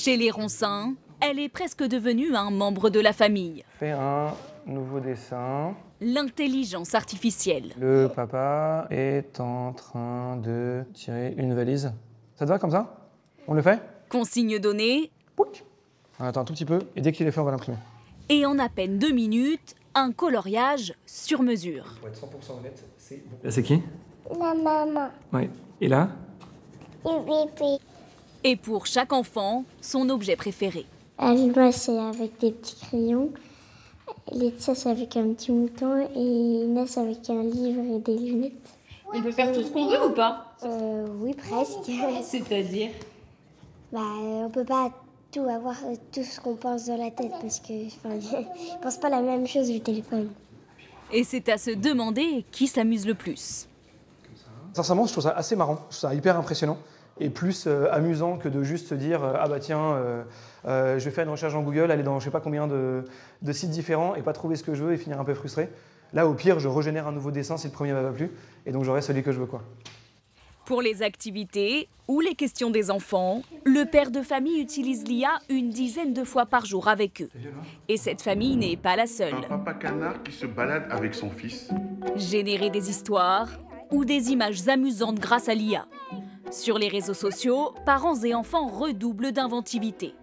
Chez les Ronsin, elle est presque devenue un membre de la famille. Fais un nouveau dessin. L'intelligence artificielle. Le papa est en train de tirer une valise. Ça te va comme ça? On le fait? Consigne donnée. Pouc. On attend un tout petit peu et dès qu'il est fait, on va l'imprimer. Et en à peine 2 minutes, un coloriage sur mesure. Pour être 100% honnête, c'est beaucoup. Là, c'est qui? La maman. Oui. Et là? Le bébé. Et pour chaque enfant, son objet préféré. Alma, c'est avec des petits crayons. Laetitia, c'est avec un petit mouton. Et Inès, avec un livre et des lunettes. On peut faire tout ce qu'on veut ou pas? Oui, presque. C'est-à-dire? On peut pas tout avoir, tout ce qu'on pense dans la tête, parce que je pense pas la même chose du téléphone. Et c'est à se demander qui s'amuse le plus. Sincèrement, je trouve ça assez marrant, je trouve ça hyper impressionnant et plus amusant que de juste se dire ah bah tiens, je vais faire une recherche dans Google, aller dans je sais pas combien de sites différents et pas trouver ce que je veux et finir un peu frustré. Là, au pire, je régénère un nouveau dessin si le premier m'a pas plu et donc j'aurai celui que je veux, quoi. Pour les activités ou les questions des enfants, le père de famille utilise l'IA une dizaine de fois par jour avec eux. Et cette famille n'est pas la seule. Un papa canard qui se balade avec son fils. Générer des histoires ou des images amusantes grâce à l'IA. Sur les réseaux sociaux, parents et enfants redoublent d'inventivité.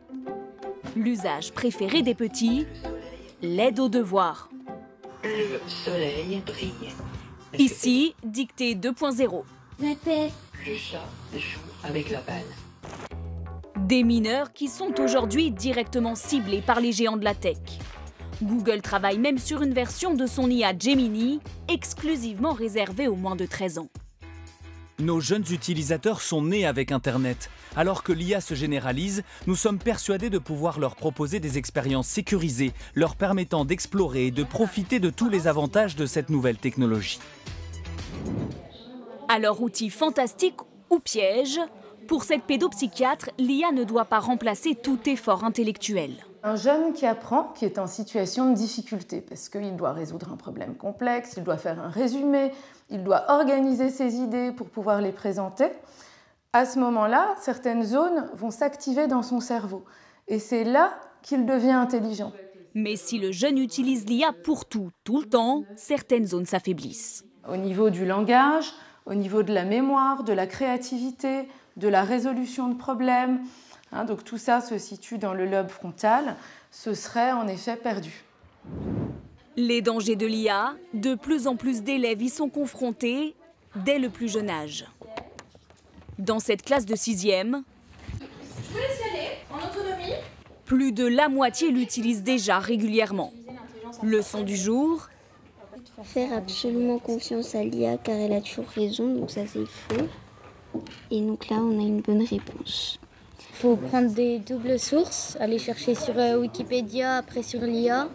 L'usage préféré des petits, l'aide aux devoirs. Le soleil brille. Ici, dictée 2.0. Le chat joue avec la balle. Des mineurs qui sont aujourd'hui directement ciblés par les géants de la tech. Google travaille même sur une version de son IA Gemini, exclusivement réservée aux moins de 13 ans. Nos jeunes utilisateurs sont nés avec Internet. Alors que l'IA se généralise, nous sommes persuadés de pouvoir leur proposer des expériences sécurisées, leur permettant d'explorer et de profiter de tous les avantages de cette nouvelle technologie. Alors, outil fantastique ou piège, pour cette pédopsychiatre, l'IA ne doit pas remplacer tout effort intellectuel. Un jeune qui apprend, qui est en situation de difficulté, parce qu'il doit résoudre un problème complexe, il doit faire un résumé, il doit organiser ses idées pour pouvoir les présenter. À ce moment-là, certaines zones vont s'activer dans son cerveau. Et c'est là qu'il devient intelligent. Mais si le jeune utilise l'IA pour tout le temps, certaines zones s'affaiblissent. Au niveau du langage, au niveau de la mémoire, de la créativité, de la résolution de problèmes, donc tout ça se situe dans le lobe frontal, ce serait en effet perdu. Les dangers de l'IA, de plus en plus d'élèves y sont confrontés dès le plus jeune âge. Dans cette classe de 6e, Je vous laisse y aller, en autonomie. plus de la moitié l'utilisent déjà régulièrement. Leçon du jour. Faire absolument confiance à l'IA car elle a toujours raison, donc ça c'est faux. Et donc là on a une bonne réponse. Il faut prendre des doubles sources, aller chercher sur Wikipédia, après sur l'IA,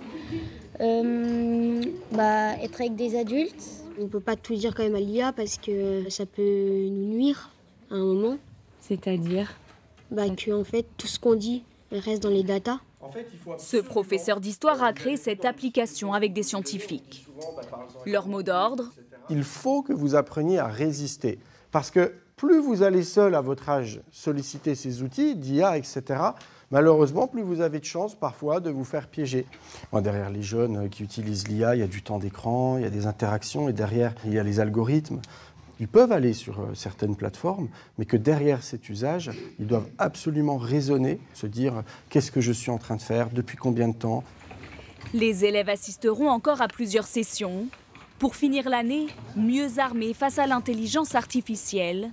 être avec des adultes. On ne peut pas tout dire quand même à l'IA parce que ça peut nous nuire à un moment. C'est-à-dire? Que en fait tout ce qu'on dit reste dans les datas. Ce professeur d'histoire a créé cette application avec des scientifiques. Leur mot d'ordre: il faut que vous appreniez à résister. Parce que plus vous allez seul à votre âge solliciter ces outils d'IA, etc., malheureusement, plus vous avez de chances parfois de vous faire piéger. Derrière les jeunes qui utilisent l'IA, il y a du temps d'écran, il y a des interactions et derrière, il y a les algorithmes. Ils peuvent aller sur certaines plateformes, mais que derrière cet usage, ils doivent absolument raisonner, se dire qu'est-ce que je suis en train de faire, depuis combien de temps. Les élèves assisteront encore à plusieurs sessions pour finir l'année mieux armés face à l'intelligence artificielle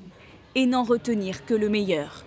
et n'en retenir que le meilleur.